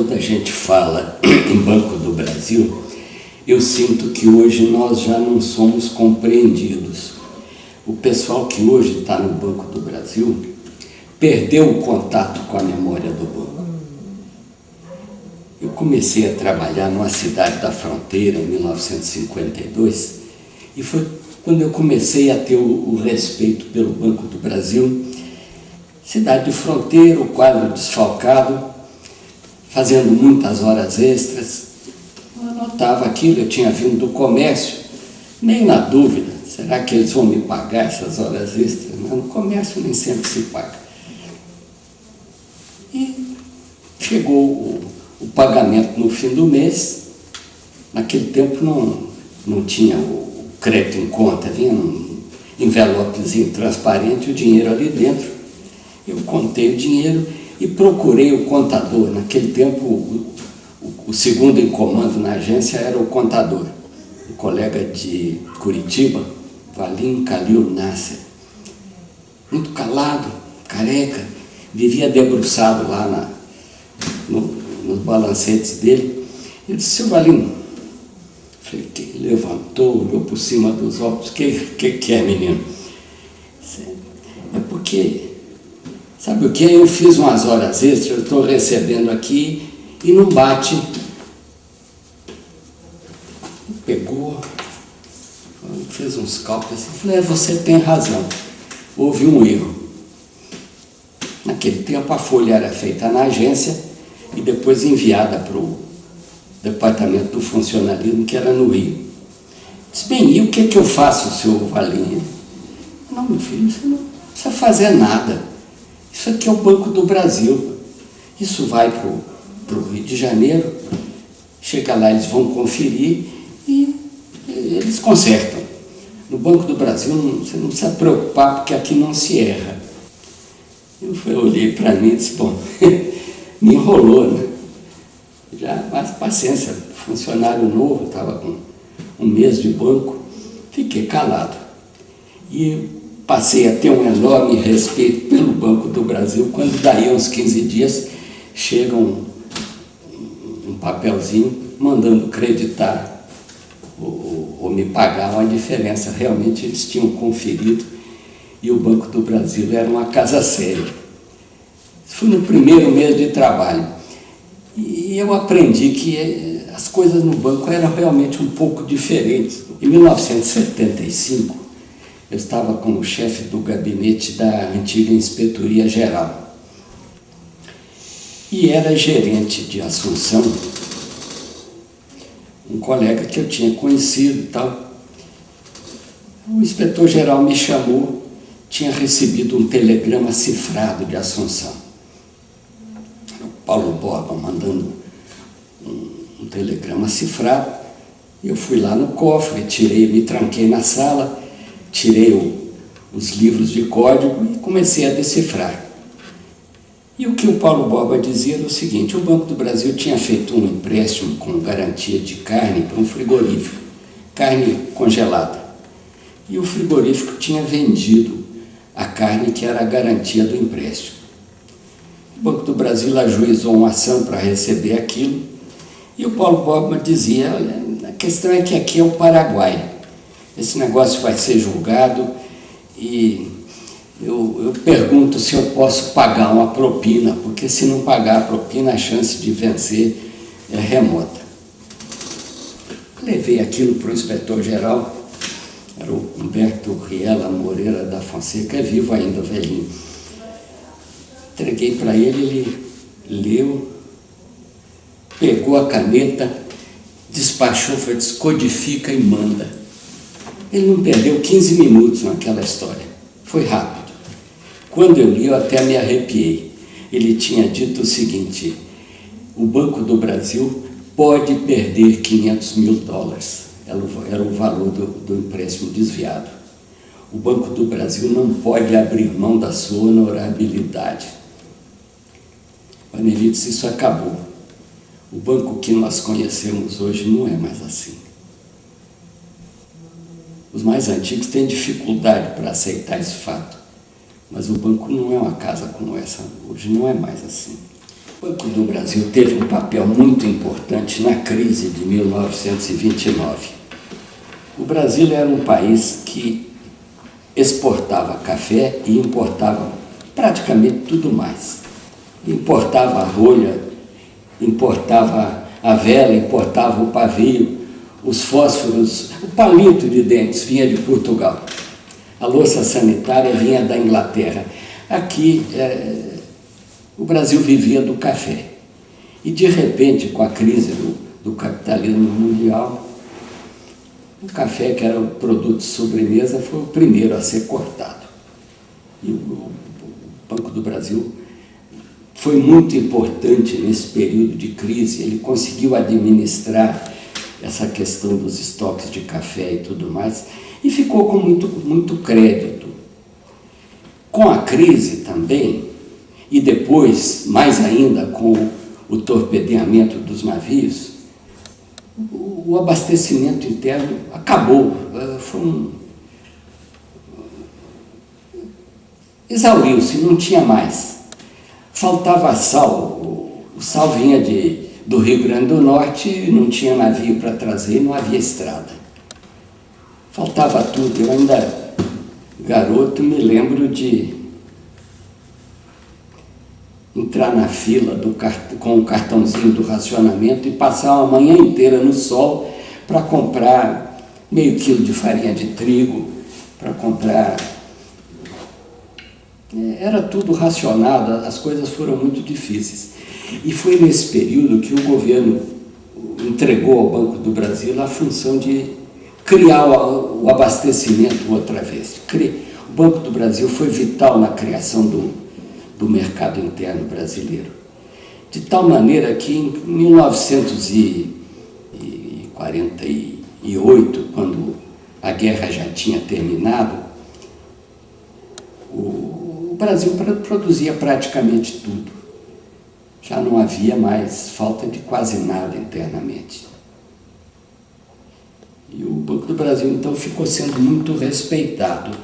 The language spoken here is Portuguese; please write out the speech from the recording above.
Quando a gente fala em Banco do Brasil, eu sinto que hoje nós já não somos compreendidos. O pessoal que hoje está no Banco do Brasil perdeu o contato com a memória do banco. Eu comecei a trabalhar numa cidade da fronteira em 1952 e foi quando eu comecei a ter o respeito pelo Banco do Brasil. Cidade de fronteira, o quadro desfalcado, fazendo muitas horas extras. Eu anotava aquilo, eu tinha vindo do comércio, meio na dúvida, será que eles vão me pagar essas horas extras? Mas no comércio nem sempre se paga. E chegou o pagamento no fim do mês. Naquele tempo não tinha o crédito em conta, vinha um envelopezinho transparente, o dinheiro ali dentro. Eu contei o dinheiro e procurei o contador. Naquele tempo, o segundo em comando na agência era o contador, um colega de Curitiba, Valim Calil Nasser. Muito calado, careca, vivia debruçado lá nos balancetes dele. Ele disse: "Seu Valim", falei, que levantou, olhou por cima dos óculos, que é, menino? É porque, sabe o que? Eu fiz umas horas extras, eu estou recebendo aqui e não bate. Pegou, fez uns cálculos e falei: você tem razão, houve um erro. Naquele tempo a folha era feita na agência e depois enviada para o departamento do funcionalismo, que era no Rio. Disse: bem, e o que eu faço, seu Valim? Não, meu filho, você não precisa fazer nada. Isso aqui é o Banco do Brasil. Isso vai para o Rio de Janeiro, chega lá, eles vão conferir e eles consertam. No Banco do Brasil você não precisa preocupar, porque aqui não se erra. Eu olhei para mim e disse: bom, me enrolou, né? Já, mas paciência, funcionário novo, estava com um mês de banco, fiquei calado. E passei a ter um enorme respeito pelo Banco do Brasil, quando daí uns 15 dias chega um papelzinho mandando creditar ou me pagar uma diferença. Realmente eles tinham conferido e o Banco do Brasil era uma casa séria. Isso foi no primeiro mês de trabalho. E eu aprendi que as coisas no banco eram realmente um pouco diferentes. Em 1975, eu estava como chefe do gabinete da antiga Inspetoria Geral. E era gerente de Assunção, um colega que eu tinha conhecido e tal. O inspetor-geral me chamou, tinha recebido um telegrama cifrado de Assunção. O Paulo Borba mandando um telegrama cifrado. Eu fui lá no cofre, me tranquei na sala, tirei os livros de código e comecei a decifrar. E o que o Paulo Borba dizia era o seguinte: o Banco do Brasil tinha feito um empréstimo com garantia de carne para um frigorífico, carne congelada. E o frigorífico tinha vendido a carne que era a garantia do empréstimo. O Banco do Brasil ajuizou uma ação para receber aquilo e o Paulo Borba dizia: olha, a questão é que aqui é o Paraguai. Esse negócio vai ser julgado e eu pergunto se eu posso pagar uma propina, porque se não pagar a propina, a chance de vencer é remota. Levei aquilo para o inspetor-geral, era o Humberto Riela Moreira da Fonseca, é vivo ainda, velhinho. Entreguei para ele, ele leu, pegou a caneta, despachou, foi, descodifica e manda. Ele não perdeu 15 minutos naquela história, foi rápido. Quando eu li, eu até me arrepiei. Ele tinha dito o seguinte: o Banco do Brasil pode perder $500 mil, era o valor do empréstimo desviado. O Banco do Brasil não pode abrir mão da sua honorabilidade. Ele disse: isso acabou. O banco que nós conhecemos hoje não é mais assim. Os mais antigos têm dificuldade para aceitar esse fato, mas o banco não é uma casa como essa, hoje não é mais assim. O Banco do Brasil teve um papel muito importante na crise de 1929. O Brasil era um país que exportava café e importava praticamente tudo mais. Importava a rolha, importava a vela, importava o pavio, os fósforos, o palito de dentes vinha de Portugal. A louça sanitária vinha da Inglaterra. Aqui, o Brasil vivia do café. E, de repente, com a crise do capitalismo mundial, o café, que era o produto de sobremesa, foi o primeiro a ser cortado. E o Banco do Brasil foi muito importante nesse período de crise. Ele conseguiu administrar essa questão dos estoques de café e tudo mais, e ficou com muito crédito. Com a crise também, e depois, mais ainda, com o torpedeamento dos navios, o abastecimento interno acabou. Exauriu-se, não tinha mais. Faltava sal. O sal vinha do Rio Grande do Norte, não tinha navio para trazer, não havia estrada. Faltava tudo. Eu ainda, garoto, me lembro de entrar na fila com o cartãozinho do racionamento e passar uma manhã inteira no sol para comprar meio quilo de farinha de trigo, para comprar... Era tudo racionado, as coisas foram muito difíceis. E foi nesse período que o governo entregou ao Banco do Brasil a função de criar o abastecimento outra vez. O Banco do Brasil foi vital na criação do mercado interno brasileiro. De tal maneira que em 1948, quando a guerra já tinha terminado, o Brasil produzia praticamente tudo. Já não havia mais falta de quase nada internamente. E o Banco do Brasil, então, ficou sendo muito respeitado.